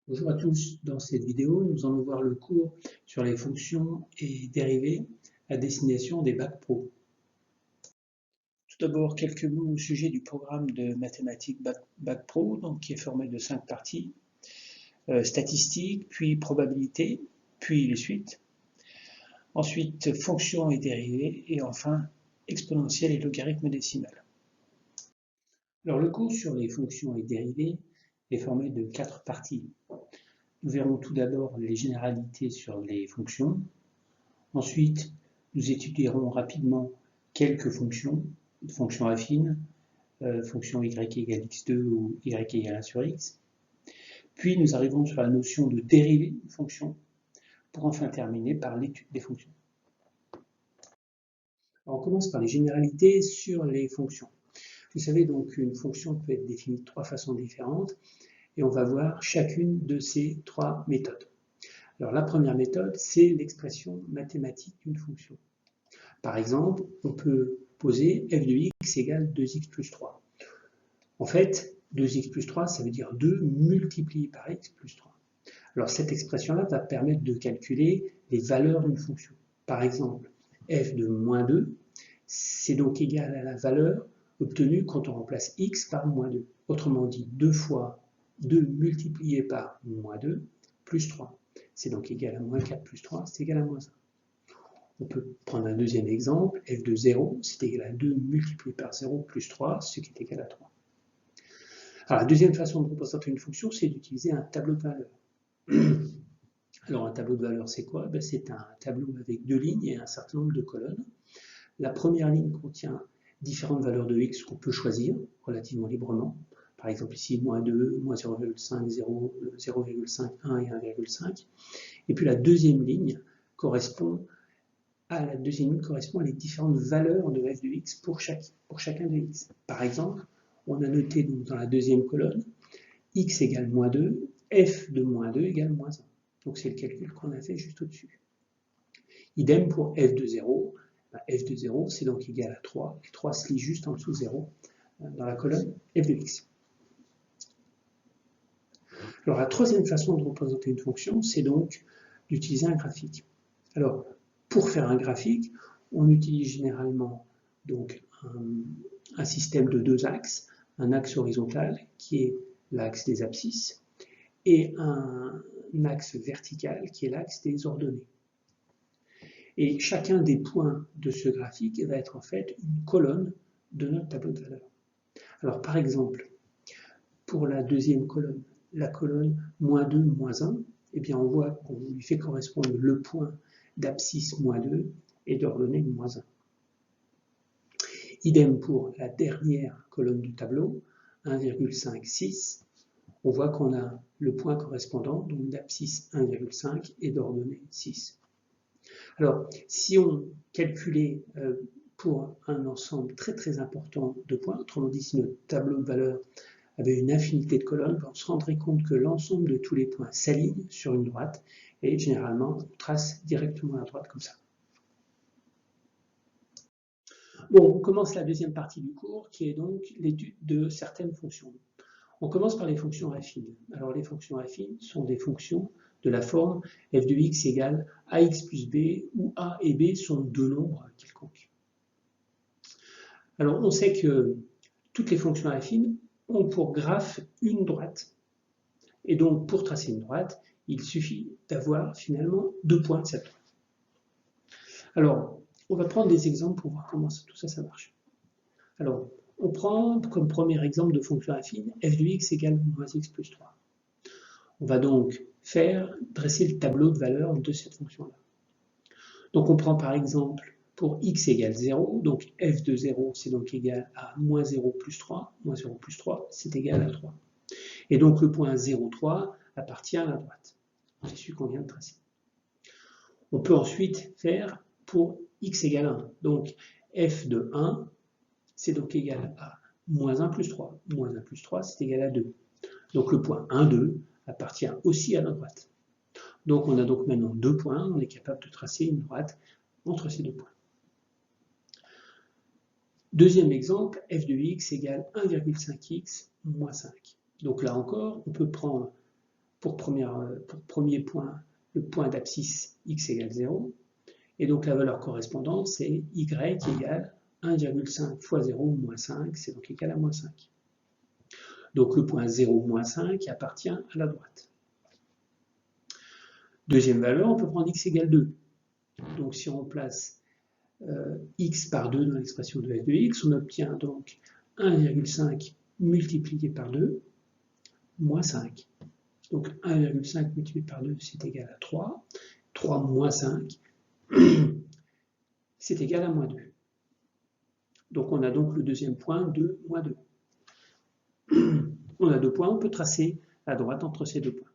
Bonjour à tous, dans cette vidéo, nous allons voir le cours sur les fonctions et dérivés à destination des bacs pro. Tout d'abord, quelques mots au sujet du programme de mathématiques bac pro, qui est formé de 5 parties, statistiques, puis probabilité, puis les suites. Ensuite, fonctions et dérivés, et enfin, exponentielle et logarithme décimal. Alors, le cours sur les fonctions et dérivés est formé de 4 parties. Nous verrons tout d'abord les généralités sur les fonctions. Ensuite, nous étudierons rapidement quelques fonctions affines, fonction y égale x2 ou y égale 1 sur x. Puis nous arrivons sur la notion de dérivée d'une fonction, pour enfin terminer par l'étude des fonctions. Alors, on commence par les généralités sur les fonctions. Vous savez donc qu'une fonction peut être définie de 3 façons différentes, et on va voir chacune de ces 3 méthodes. Alors la première méthode, c'est l'expression mathématique d'une fonction. Par exemple, on peut poser f de x égale 2x plus 3. En fait, 2x plus 3, ça veut dire 2 multiplié par x plus 3. Alors cette expression-là va permettre de calculer les valeurs d'une fonction. Par exemple, f de moins 2, c'est donc égal à la valeur obtenue quand on remplace x par moins 2. Autrement dit, 2 fois 2 multiplié par moins 2 plus 3. C'est donc égal à moins 4 plus 3, c'est égal à moins 1. On peut prendre un deuxième exemple, f de 0, c'est égal à 2 multiplié par 0 plus 3, ce qui est égal à 3. Alors la deuxième façon de représenter une fonction, c'est d'utiliser un tableau de valeurs. Alors un tableau de valeurs, c'est quoi? C'est un tableau avec 2 lignes et un certain nombre de colonnes. La première ligne contient différentes valeurs de x qu'on peut choisir relativement librement. Par exemple ici, moins 2, moins 0,5, 0, 0,5, 1 et 1,5. Et puis la deuxième ligne correspond à les différentes valeurs de f de x pour chacun de x. Par exemple, on a noté donc dans la deuxième colonne x égale moins 2, f de moins 2 égale moins 1. Donc c'est le calcul qu'on a fait juste au-dessus. Idem pour f de 0. F de 0, c'est donc égal à 3. Et 3 se lit juste en dessous de 0 dans la colonne f de x. Alors la troisième façon de représenter une fonction, c'est donc d'utiliser un graphique. Alors, pour faire un graphique, on utilise généralement donc un système de 2 axes, un axe horizontal qui est l'axe des abscisses et un axe vertical qui est l'axe des ordonnées. Et chacun des points de ce graphique va être en fait une colonne de notre tableau de valeurs. Alors par exemple, pour la deuxième colonne, la colonne moins 2, moins 1, eh bien on voit qu'on lui fait correspondre le point d'abscisse moins 2 et d'ordonnée moins 1. Idem pour la dernière colonne du tableau, 1,56. On voit qu'on a le point correspondant, donc d'abscisse 1,5 et d'ordonnée 6. Alors, si on calculait pour un ensemble très très important de points, autrement dit, si notre tableau de valeurs avait une infinité de colonnes, on se rendrait compte que l'ensemble de tous les points s'aligne sur une droite, et généralement, on trace directement la droite comme ça. Bon, on commence la deuxième partie du cours, qui est donc l'étude de certaines fonctions. On commence par les fonctions affines. Alors, les fonctions affines sont des fonctions de la forme f de x égale ax plus b, où a et b sont deux nombres quelconques. Alors, on sait que toutes les fonctions affines ont pour graphe une droite. Et donc, pour tracer une droite, il suffit d'avoir finalement deux points de cette droite. Alors, on va prendre des exemples pour voir comment tout ça marche. Alors, on prend comme premier exemple de fonction affine f de x égale moins x plus 3. On va donc dresser le tableau de valeurs de cette fonction-là. Donc on prend par exemple pour x égale 0, donc f de 0 c'est donc égal à moins 0 plus 3, moins 0 plus 3 c'est égal à 3. Et donc le point 0,3 appartient à la droite. C'est celui qu'on vient de tracer. On peut ensuite faire pour x égale 1. Donc f de 1, c'est donc égal à moins 1 plus 3. Moins 1 plus 3, c'est égal à 2. Donc le point 1, 2 appartient aussi à la droite. Donc on a donc maintenant deux points, on est capable de tracer une droite entre ces deux points. Deuxième exemple, f de x égale 1,5x moins 5. Donc là encore, on peut prendre pour premier point, le point d'abscisse x égale 0. Et donc la valeur correspondante, c'est y égale 1,5 fois 0 moins 5, c'est donc égal à moins 5. Donc le point 0, moins 5 appartient à la droite. Deuxième valeur, on peut prendre x égale 2. Donc si on place x par 2 dans l'expression de f de x, on obtient donc 1,5 multiplié par 2, moins 5. Donc 1,5 multiplié par 2, c'est égal à 3. 3 moins 5, c'est égal à moins 2. Donc on a donc le deuxième point, 2, moins 2. On a 2 points, on peut tracer la droite entre ces 2 points.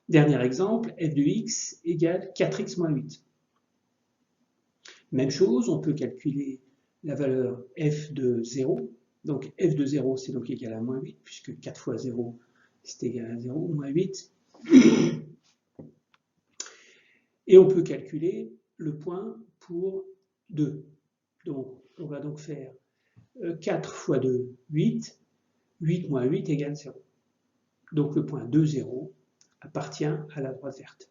Dernier exemple, f de x égale 4x moins 8. Même chose, on peut calculer la valeur f de 0. Donc f de 0, c'est donc égal à moins 8, puisque 4 fois 0, c'est égal à 0, moins 8. Et on peut calculer le point pour 2. Donc on va donc faire 4 fois 2, 8. 8 moins 8 égale 0. Donc le point 2, 0 appartient à la droite verte.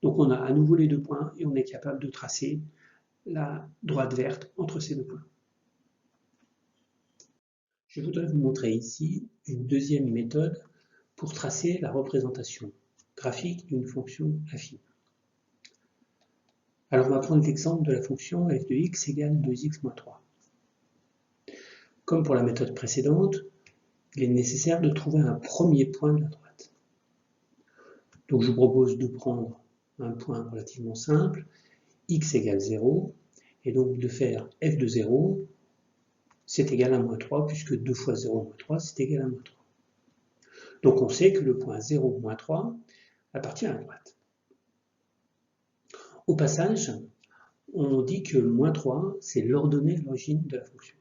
Donc on a à nouveau les 2 points et on est capable de tracer la droite verte entre ces 2 points. Je voudrais vous montrer ici une deuxième méthode pour tracer la représentation graphique d'une fonction affine. Alors on va prendre l'exemple de la fonction f de x égale 2x moins 3. Comme pour la méthode précédente, il est nécessaire de trouver un premier point de la droite. Donc je vous propose de prendre un point relativement simple, x égale 0, et donc de faire f de 0, c'est égal à moins 3, puisque 2 fois 0 moins 3, c'est égal à moins 3. Donc on sait que le point 0 moins 3 appartient à la droite. Au passage, on dit que moins 3, c'est l'ordonnée de l'origine de la fonction.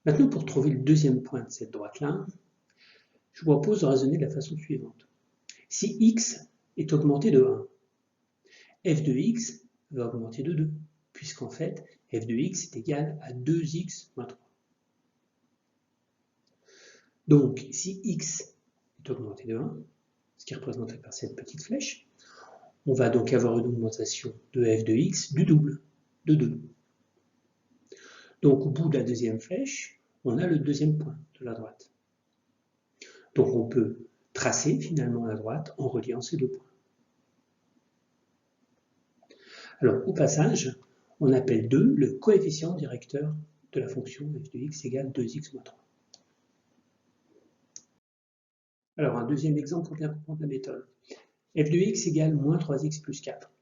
Maintenant, pour trouver le deuxième point de cette droite-là, je vous propose de raisonner de la façon suivante. Si x est augmenté de 1, f de x va augmenter de 2, puisqu'en fait, f de x est égal à 2x moins 3. Donc, si x est augmenté de 1, ce qui est représenté par cette petite flèche, on va donc avoir une augmentation de f de x du double, de 2. Donc, au bout de la deuxième flèche, on a le deuxième point de la droite. Donc, on peut tracer finalement la droite en reliant ces 2 points. Alors, au passage, on appelle 2 le coefficient directeur de la fonction f de x égale 2x moins 3. Alors, un deuxième exemple pour bien comprendre la méthode. f de x égale moins 3x plus 4.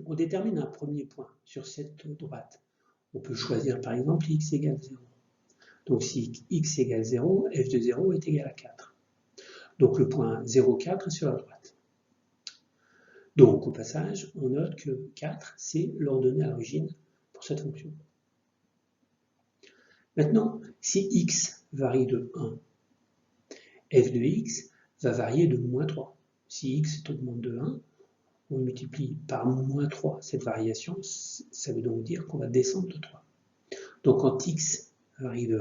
On détermine un premier point sur cette droite. On peut choisir par exemple x égale 0. Donc si x égale 0, f de 0 est égal à 4. Donc le point 0,4 est sur la droite. Donc au passage, on note que 4, c'est l'ordonnée à l'origine pour cette fonction. Maintenant, si x varie de 1, f de x va varier de moins 3. Si x augmente de 1, on multiplie par moins 3 cette variation, ça veut donc dire qu'on va descendre de 3. Donc quand x varie de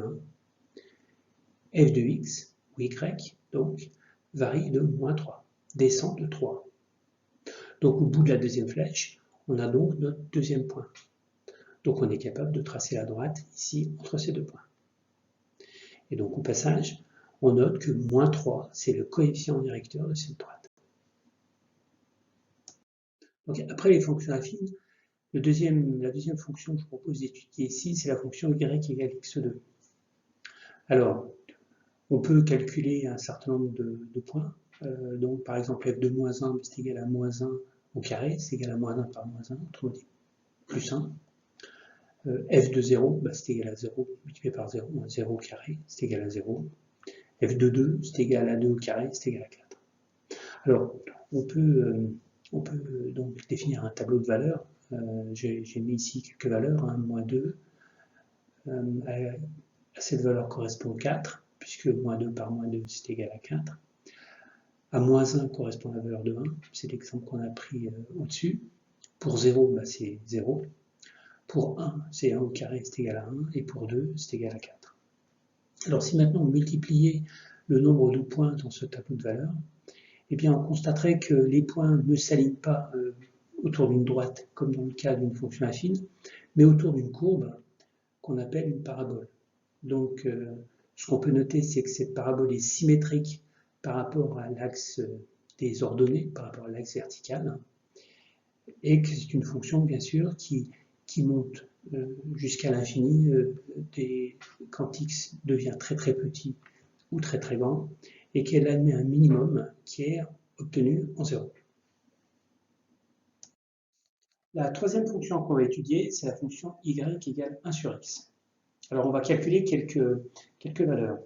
1, f de x, ou y, donc, varie de moins 3, descend de 3. Donc au bout de la deuxième flèche, on a donc notre deuxième point. Donc on est capable de tracer la droite ici entre ces 2 points. Et donc au passage, on note que moins 3, c'est le coefficient directeur de cette droite. Donc après les fonctions affines, la deuxième fonction que je vous propose d'étudier ici, c'est la fonction y égale x2. Alors, on peut calculer un certain nombre de points. Donc par exemple f de moins 1, c'est égal à moins 1 au carré, c'est égal à moins 1 par moins 1, autrement dit, plus 1. F de 0, c'est égal à 0 multiplié par 0, 0 au carré, c'est égal à 0. F de 2, c'est égal à 2 au carré, c'est égal à 4. Alors, on peut donc définir un tableau de valeurs. J'ai mis ici quelques valeurs, moins 2. À cette valeur correspond 4, puisque moins 2 par moins 2, c'est égal à 4. À moins 1 correspond à la valeur de 1, c'est l'exemple qu'on a pris au-dessus. Pour 0, c'est 0. Pour 1, c'est 1 au carré, c'est égal à 1, et pour 2, c'est égal à 4. Alors si maintenant on multipliait le nombre de points dans ce tableau de valeurs, eh bien on constaterait que les points ne s'alignent pas autour d'une droite, comme dans le cas d'une fonction affine, mais autour d'une courbe qu'on appelle une parabole. Donc ce qu'on peut noter, c'est que cette parabole est symétrique par rapport à l'axe des ordonnées, par rapport à l'axe vertical, et que c'est une fonction, bien sûr, qui monte jusqu'à l'infini quand x devient très très petit ou très très grand, et qu'elle admet un minimum qui est obtenu en 0. La troisième fonction qu'on va étudier, c'est la fonction y égale 1 sur x. Alors on va calculer quelques valeurs.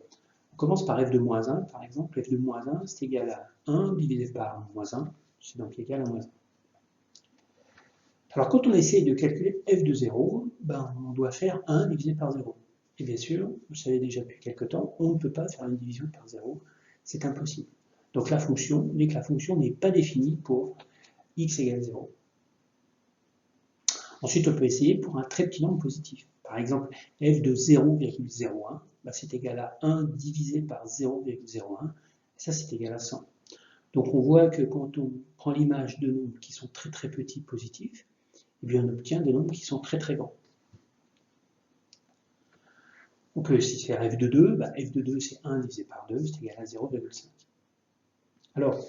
On commence par f de moins 1, par exemple. F de moins 1, c'est égal à 1 divisé par moins 1, c'est donc égal à moins 1. Alors quand on essaye de calculer f de 0, on doit faire 1 divisé par 0. Et bien sûr, vous le savez déjà depuis quelques temps, on ne peut pas faire une division par 0, c'est impossible. Donc la fonction, dès que la fonction n'est pas définie pour x égale 0. Ensuite, on peut essayer pour un très petit nombre positif. Par exemple, f de 0,01, c'est égal à 1 divisé par 0,01, ça c'est égal à 100. Donc on voit que quand on prend l'image de nombres qui sont très très petits positifs, eh bien on obtient des nombres qui sont très très grands. On peut aussi faire f de 2, f de 2 c'est 1 divisé par 2, c'est égal à 0,5. Alors,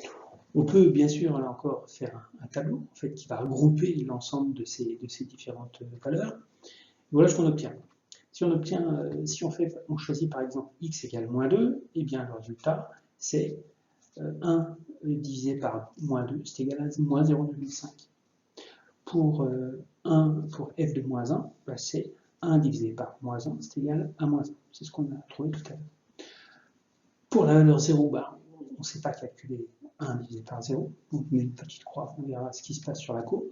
on peut bien sûr, là encore, faire un tableau en fait, qui va regrouper l'ensemble de ces différentes valeurs. Voilà ce qu'on obtient. Si on choisit par exemple x égale moins 2, eh bien le résultat c'est 1 divisé par moins 2, c'est égal à moins 0,5. Pour f de moins 1, c'est 1 divisé par moins 1, c'est égal à moins 1. C'est ce qu'on a trouvé tout à l'heure. Pour la valeur 0, on ne sait pas calculer 1 divisé par 0. On met une petite croix, on verra ce qui se passe sur la courbe.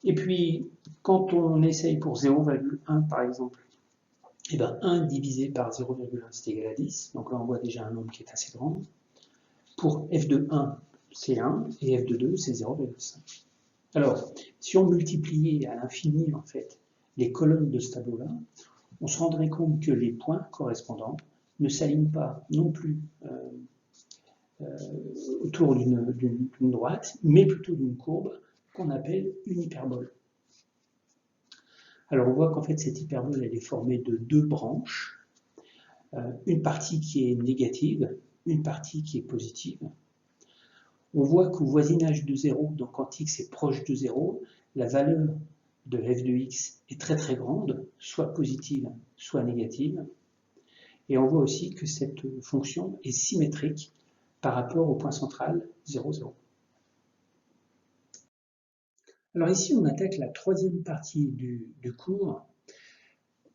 Et puis, quand on essaye pour 0,1 par exemple, 1 divisé par 0,1 c'est égal à 10. Donc là, on voit déjà un nombre qui est assez grand. Pour f de 1, c'est 1, et f de 2, c'est 0,5. Alors, si on multipliait à l'infini, en fait, les colonnes de ce tableau-là, on se rendrait compte que les points correspondants ne s'alignent pas non plus autour d'une droite, mais plutôt d'une courbe qu'on appelle une hyperbole. Alors on voit qu'en fait cette hyperbole elle est formée de deux branches, une partie qui est négative, une partie qui est positive. On voit qu'au voisinage de 0, donc quand x est proche de 0, la valeur de f de x est très très grande, soit positive, soit négative. Et on voit aussi que cette fonction est symétrique par rapport au point central 0, 0. Alors ici, on attaque la troisième partie du cours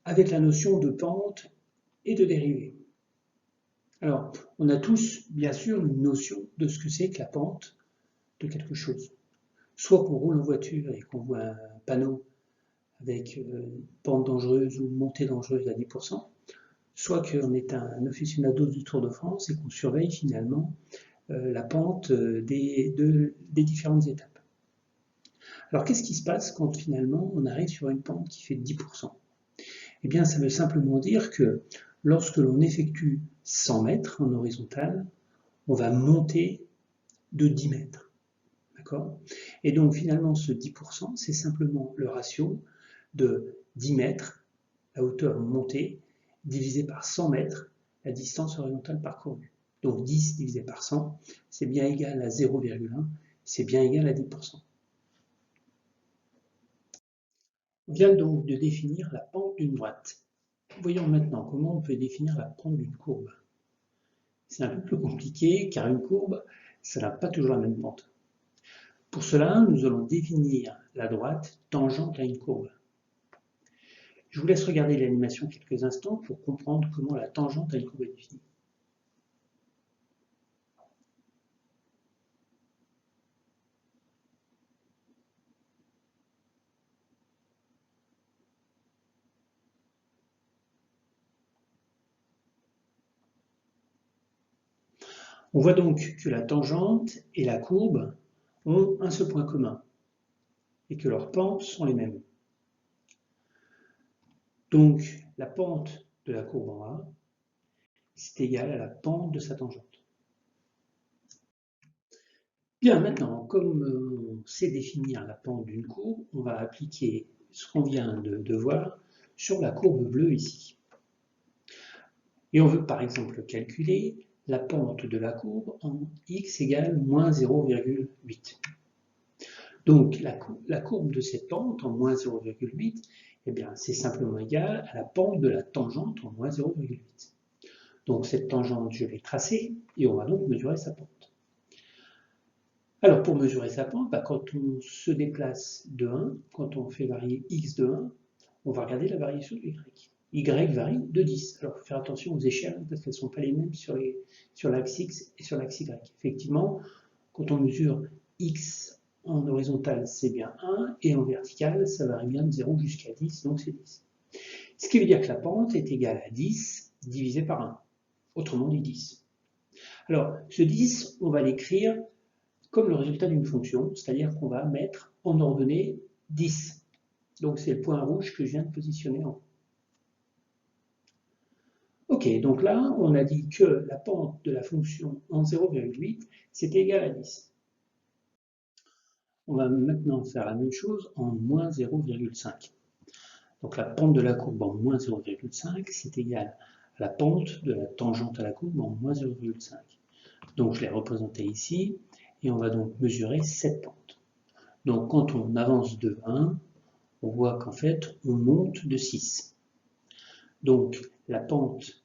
avec la notion de pente et de dérivée. Alors, on a tous, bien sûr, une notion de ce que c'est que la pente de quelque chose. Soit qu'on roule en voiture et qu'on voit un panneau avec pente dangereuse ou montée dangereuse à 10%, soit qu'on est un aficionado du Tour de France et qu'on surveille finalement la pente des différentes étapes. Alors qu'est-ce qui se passe quand finalement on arrive sur une pente qui fait 10%? Eh bien ça veut simplement dire que lorsque l'on effectue 100 mètres en horizontal, on va monter de 10 mètres. D'accord? Et donc finalement ce 10%, c'est simplement le ratio de 10 mètres, la hauteur montée, divisé par 100 mètres, la distance horizontale parcourue. Donc 10 divisé par 100, c'est bien égal à 0,1, c'est bien égal à 10%. On vient donc de définir la pente d'une droite. Voyons maintenant comment on peut définir la pente d'une courbe. C'est un peu plus compliqué car une courbe, ça n'a pas toujours la même pente. Pour cela, nous allons définir la droite tangente à une courbe. Je vous laisse regarder l'animation quelques instants pour comprendre comment la tangente à une courbe est définie. On voit donc que la tangente et la courbe ont un seul point commun et que leurs pentes sont les mêmes. Donc, la pente de la courbe en A, c'est égal à la pente de sa tangente. Bien, maintenant, comme on sait définir la pente d'une courbe, on va appliquer ce qu'on vient de voir sur la courbe bleue ici. Et on veut par exemple calculer la pente de la courbe en x égale moins 0,8. Donc la courbe de cette pente en moins 0,8, eh bien c'est simplement égal à la pente de la tangente en moins 0,8. Donc cette tangente, je l'ai tracée et on va donc mesurer sa pente. Alors pour mesurer sa pente, quand on se déplace de 1, quand on fait varier x de 1, on va regarder la variation de y. Y varie de 10. Alors il faut faire attention aux échelles parce qu'elles ne sont pas les mêmes sur l'axe x et sur l'axe y. Effectivement, quand on mesure x en horizontal, c'est bien 1, et en vertical, ça varie bien de 0 jusqu'à 10, donc c'est 10. Ce qui veut dire que la pente est égale à 10 divisé par 1, autrement dit 10. Alors, ce 10, on va l'écrire comme le résultat d'une fonction, c'est-à-dire qu'on va mettre en ordonnée 10. Donc c'est le point rouge que je viens de positionner en haut. Ok, donc là, on a dit que la pente de la fonction en 0,8, c'est égal à 10. On va maintenant faire la même chose en moins 0,5. Donc la pente de la courbe en moins 0,5, c'est égal à la pente de la tangente à la courbe en moins 0,5. Donc je l'ai représenté ici, et on va donc mesurer cette pente. Donc quand on avance de 1, on voit qu'en fait, on monte de 6. Donc la pente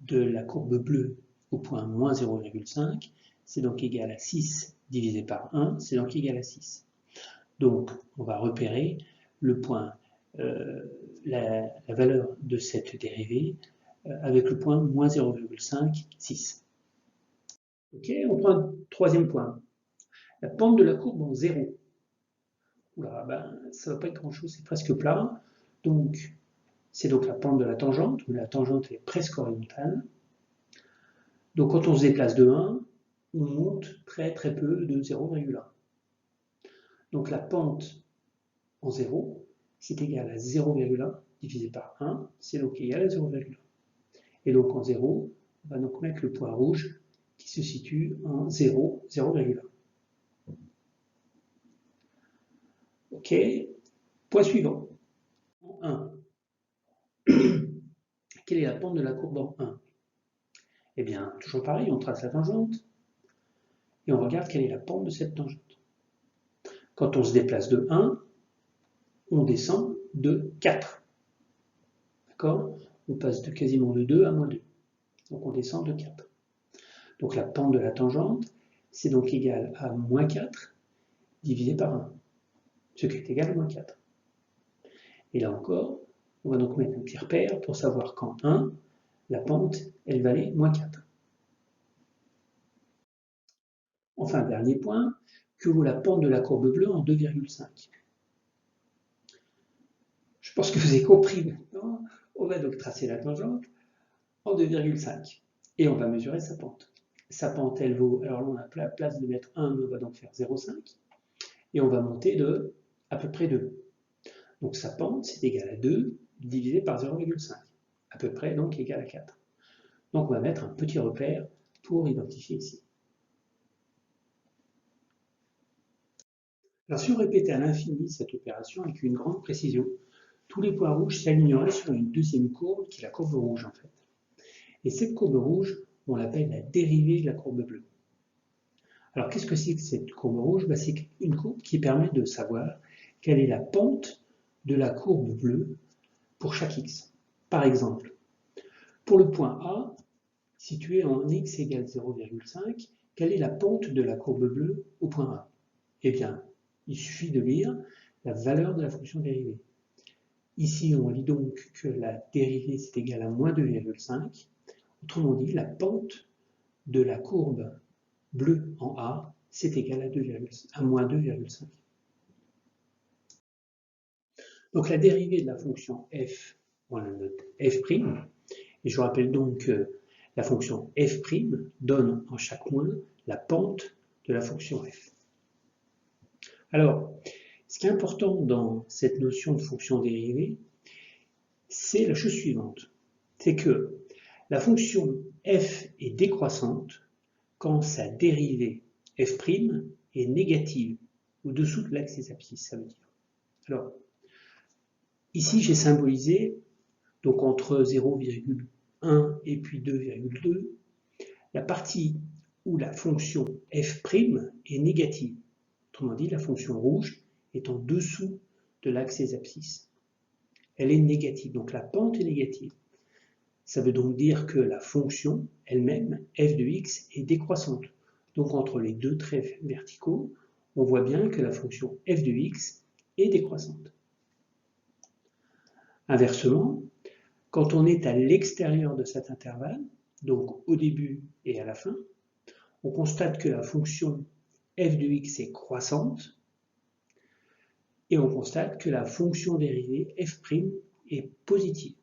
de la courbe bleue au point moins 0,5, c'est donc égal à 6 divisé par 1, c'est donc égal à 6. Donc on va repérer le point, la valeur de cette dérivée avec le point moins 0,5, 6. Ok, on prend un troisième point. La pente de la courbe en 0. Oula, ça ne va pas être grand chose, c'est presque plat. Donc, c'est donc la pente de la tangente, où la tangente est presque horizontale. Donc, quand on se déplace de 1, on monte très peu de 0,1. Donc, la pente en 0, c'est égal à 0,1 divisé par 1, c'est donc égal à 0,1. Et donc, en 0, on va donc mettre le point rouge qui se situe en 0, 0,1. Ok, point suivant. En 1. Quelle est la pente de la courbe en 1? Eh bien, toujours pareil, on trace la tangente et on regarde quelle est la pente de cette tangente. Quand on se déplace de 1, on descend de 4. D'accord? On passe de quasiment de 2 à moins 2. Donc on descend de 4. Donc la pente de la tangente, c'est donc égal à moins 4 divisé par 1, ce qui est égal à moins 4. Et là encore, on va donc mettre un petit repère pour savoir qu'en 1, la pente, elle valait moins 4. Enfin, dernier point, que vaut la pente de la courbe bleue en 2,5? Je pense que vous avez compris maintenant. On va donc tracer la tangente en 2,5 et on va mesurer sa pente. Sa pente, elle vaut, alors là on a la place de mettre 1, mais on va donc faire 0,5 et on va monter de à peu près 2. Donc sa pente, c'est égal à 2 divisé par 0,5, à peu près donc égal à 4. Donc on va mettre un petit repère pour identifier ici. Alors si on répétait à l'infini cette opération avec une grande précision, tous les points rouges s'aligneraient sur une deuxième courbe qui est la courbe rouge en fait. Et cette courbe rouge, on l'appelle la dérivée de la courbe bleue. Alors qu'est-ce que c'est que cette courbe rouge? C'est une courbe qui permet de savoir quelle est la pente de la courbe bleue pour chaque x. Par exemple, pour le point A, situé en x égale 0,5, quelle est la pente de la courbe bleue au point A? Eh bien, il suffit de lire la valeur de la fonction dérivée. Ici, on lit donc que la dérivée c'est égal à moins 2,5. Autrement dit, la pente de la courbe bleue en A, c'est égal à moins 2,5. Donc la dérivée de la fonction f, on la note f', et je vous rappelle donc que la fonction f' donne en chaque point la pente de la fonction f. Alors, ce qui est important dans cette notion de fonction dérivée, c'est la chose suivante. C'est que la fonction f est décroissante quand sa dérivée f' est négative au-dessous de l'axe des abscisses, ça veut dire. Alors, ici j'ai symbolisé, donc entre 0,1 et puis 2,2, la partie où la fonction f' est négative. Autrement dit, la fonction rouge est en dessous de l'axe des abscisses. Elle est négative, donc la pente est négative. Ça veut donc dire que la fonction elle-même, f de x, est décroissante. Donc entre les deux traits verticaux, on voit bien que la fonction f de x est décroissante. Inversement, quand on est à l'extérieur de cet intervalle, donc au début et à la fin, on constate que la fonction f de x est croissante et on constate que la fonction dérivée f' est positive.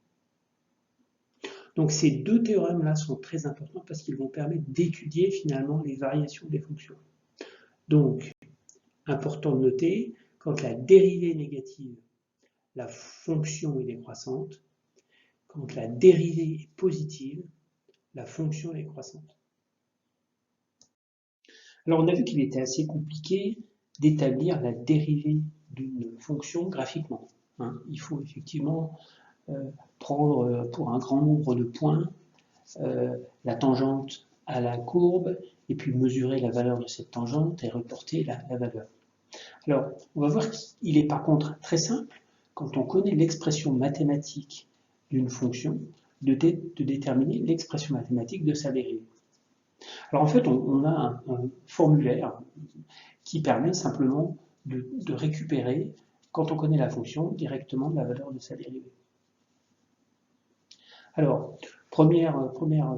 Donc ces deux théorèmes-là sont très importants parce qu'ils vont permettre d'étudier finalement les variations des fonctions. Donc, important de noter, quand la dérivée est négative, la fonction est décroissante. Quand la dérivée est positive, la fonction est croissante. Alors on a vu qu'il était assez compliqué d'établir la dérivée d'une fonction graphiquement. Il faut effectivement prendre pour un grand nombre de points la tangente à la courbe et puis mesurer la valeur de cette tangente et reporter la valeur. Alors, on va voir qu'il est par contre très simple, quand on connaît l'expression mathématique d'une fonction, de déterminer l'expression mathématique de sa dérivée. Alors en fait, on a un formulaire qui permet simplement de récupérer, quand on connaît la fonction, directement la valeur de sa dérivée. Alors, première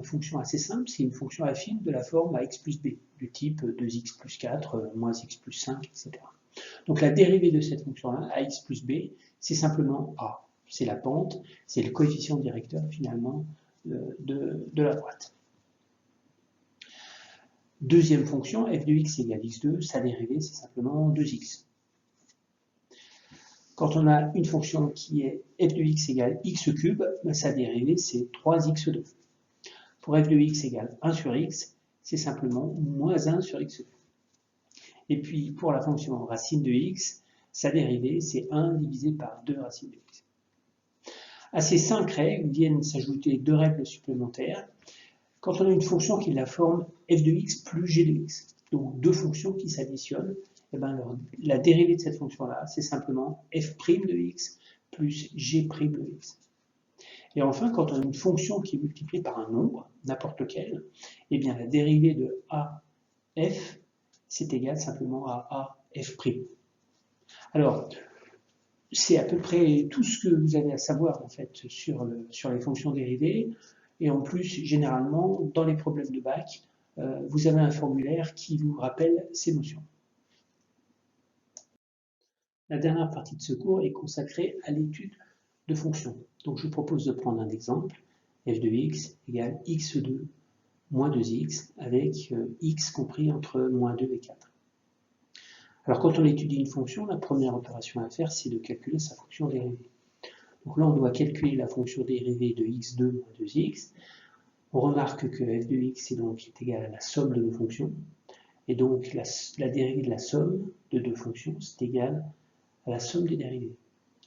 fonction assez simple, c'est une fonction affine de la forme ax plus b, du type 2x plus 4, moins x plus 5, etc. Donc la dérivée de cette fonction-là, ax plus b, c'est simplement a. C'est la pente, c'est le coefficient directeur finalement de la droite. Deuxième fonction, f de x égale x2, sa dérivée c'est simplement 2x. Quand on a une fonction qui est f de x égale x cube, sa dérivée c'est 3x2. Pour f de x égale 1 sur x, c'est simplement moins 1 sur x2. Et puis pour la fonction racine de x, sa dérivée c'est 1 divisé par 2 racines de x. À ces 5 règles viennent s'ajouter 2 règles supplémentaires. Quand on a une fonction qui est de la forme f de x plus g de x, donc deux fonctions qui s'additionnent, et bien la dérivée de cette fonction-là, c'est simplement f' de x plus g' de x. Et enfin, quand on a une fonction qui est multipliée par un nombre, n'importe lequel, et bien la dérivée de a f, c'est égal simplement à a f'. Alors, c'est à peu près tout ce que vous avez à savoir en fait sur les fonctions dérivées. Et en plus, généralement, dans les problèmes de bac, vous avez un formulaire qui vous rappelle ces notions. La dernière partie de ce cours est consacrée à l'étude de fonctions. Donc je vous propose de prendre un exemple, f de x égale x2 moins 2x, avec x compris entre moins 2 et 4. Alors quand on étudie une fonction, la première opération à faire, c'est de calculer sa fonction dérivée. Donc là, on doit calculer la fonction dérivée de x2 moins 2x. On remarque que f de x est égal à la somme de nos fonctions. Et donc la dérivée de la somme de deux fonctions, c'est égal à la somme des dérivées.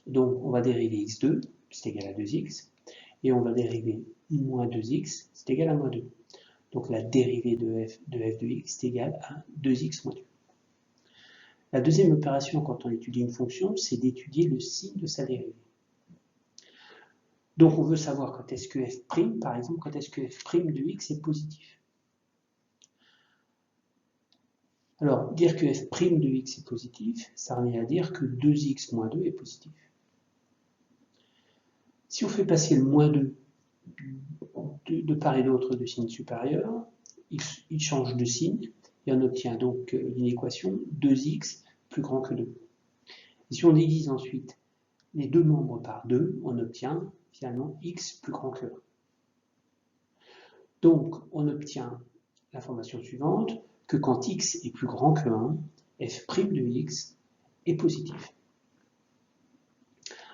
Donc on va dériver x2, c'est égal à 2x. Et on va dériver moins 2x, c'est égal à moins 2. Donc la dérivée de f de x est égale à 2x moins 2. La deuxième opération quand on étudie une fonction, c'est d'étudier le signe de sa dérivée. Donc on veut savoir quand est-ce que f', par exemple, quand est-ce que f' de x est positif. Alors, dire que f' de x est positif, ça revient à dire que 2x moins 2 est positif. Si on fait passer le moins 2 de part et d'autre de signe supérieur, il change de signe, et on obtient donc une équation 2x plus grand que 2. Et si on divise ensuite les deux membres par 2, on obtient finalement x plus grand que 1. Donc, on obtient l'information suivante, que quand x est plus grand que 1, f' de x est positif.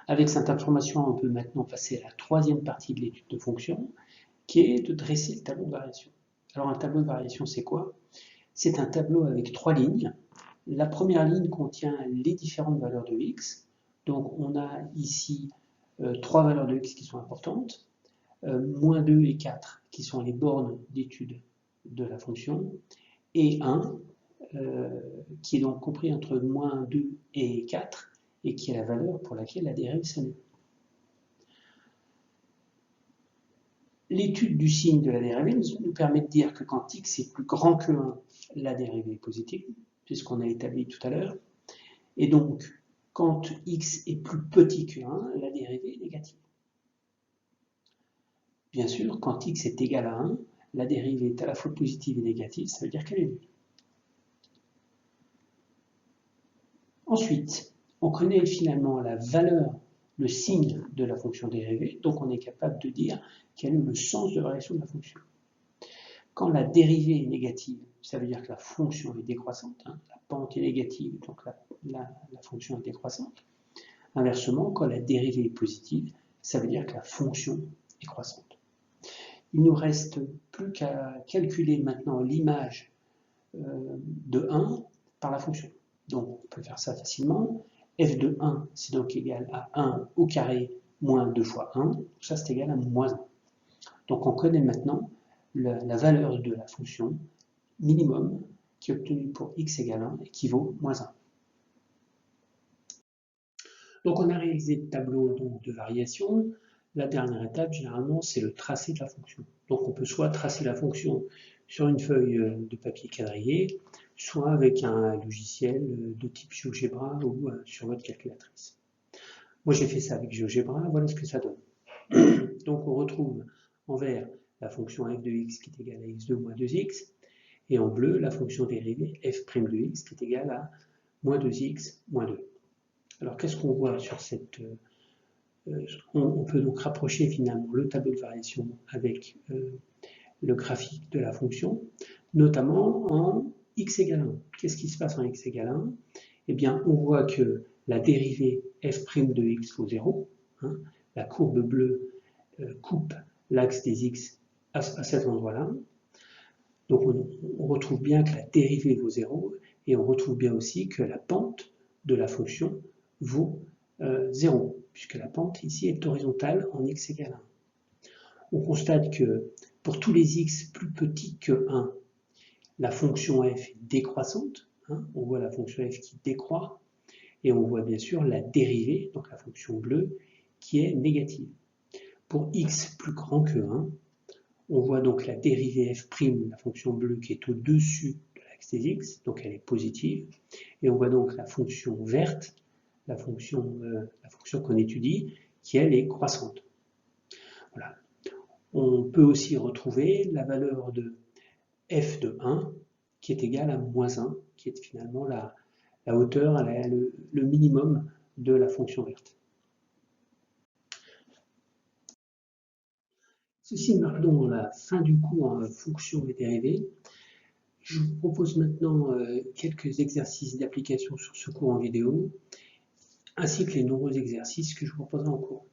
Avec cette information, on peut maintenant passer à la troisième partie de l'étude de fonction, qui est de dresser le tableau de variation. Alors un tableau de variation, c'est quoi? C'est un tableau avec 3 lignes. La première ligne contient les différentes valeurs de x. Donc on a ici 3 valeurs de x qui sont importantes, moins 2 et 4 qui sont les bornes d'étude de la fonction, et 1 qui est donc compris entre moins 2 et 4 et qui est la valeur pour laquelle la dérive s'annule. L'étude du signe de la dérivée nous permet de dire que quand x est plus grand que 1, la dérivée est positive, c'est ce qu'on a établi tout à l'heure, et donc quand x est plus petit que 1, la dérivée est négative. Bien sûr, quand x est égal à 1, la dérivée est à la fois positive et négative, ça veut dire qu'elle est nulle. Ensuite, on connaît finalement la valeur, le signe de la fonction dérivée, donc on est capable de dire quel est le sens de variation de la fonction. Quand la dérivée est négative, ça veut dire que la fonction est décroissante, hein, la pente est négative, donc la fonction est décroissante. Inversement, quand la dérivée est positive, ça veut dire que la fonction est croissante. Il ne nous reste plus qu'à calculer maintenant l'image de 1 par la fonction. Donc on peut faire ça facilement. F de 1, c'est donc égal à 1 au carré moins 2 fois 1. Ça, c'est égal à moins 1. Donc on connaît maintenant la valeur de la fonction minimum qui est obtenue pour x égale 1 et qui vaut moins 1. Donc on a réalisé le tableau de variation. La dernière étape, généralement, c'est le tracé de la fonction. Donc on peut soit tracer la fonction sur une feuille de papier quadrillé, soit avec un logiciel de type GeoGebra ou sur votre calculatrice. Moi j'ai fait ça avec GeoGebra, voilà ce que ça donne. Donc on retrouve en vert la fonction f de x qui est égale à x2 moins 2x, et en bleu la fonction dérivée f' de x qui est égale à moins 2x moins 2. Alors qu'est-ce qu'on voit sur cette... on peut donc rapprocher finalement le tableau de variation avec le graphique de la fonction, notamment en x égale 1. Qu'est-ce qui se passe en x égale 1? Eh bien, on voit que la dérivée f' de x vaut 0. Hein, la courbe bleue coupe l'axe des x à cet endroit-là. Donc on retrouve bien que la dérivée vaut 0 et on retrouve bien aussi que la pente de la fonction vaut 0, puisque la pente ici est horizontale en x égale 1. On constate que pour tous les x plus petits que 1, la fonction f est décroissante. Hein, on voit la fonction f qui décroît, et on voit bien sûr la dérivée, donc la fonction bleue, qui est négative. Pour x plus grand que 1, on voit donc la dérivée f', la fonction bleue, qui est au-dessus de l'axe des x, donc elle est positive, et on voit donc la fonction verte, la fonction qu'on étudie, qui elle est croissante. Voilà. On peut aussi retrouver la valeur de f de 1, qui est égale à moins 1, qui est finalement la hauteur, le minimum de la fonction verte. Ceci marque donc la fin du cours en fonction et dérivées. Je vous propose maintenant quelques exercices d'application sur ce cours en vidéo, ainsi que les nombreux exercices que je vous proposerai en cours.